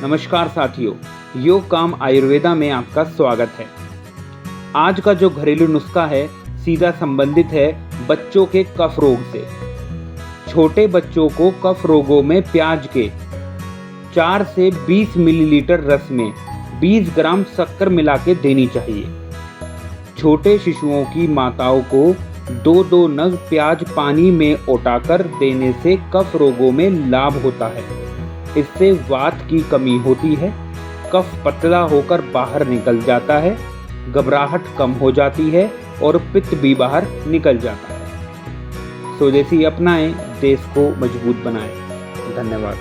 नमस्कार साथियों, योग काम आयुर्वेदा में आपका स्वागत है। आज का जो घरेलू नुस्खा है सीधा संबंधित है बच्चों के कफ रोग से। छोटे बच्चों को कफ रोगों में प्याज के 4 से 20 मिलीलीटर रस में 20 ग्राम शक्कर मिला के देनी चाहिए। छोटे शिशुओं की माताओं को 2-2 नग प्याज पानी में ओटाकर देने से कफ रोगों में लाभ होता है। इससे वात की कमी होती है, कफ पतला होकर बाहर निकल जाता है, घबराहट कम हो जाती है और पित्त भी बाहर निकल जाता है। स्वदेशी अपनाएं, देश को मजबूत बनाएं। धन्यवाद।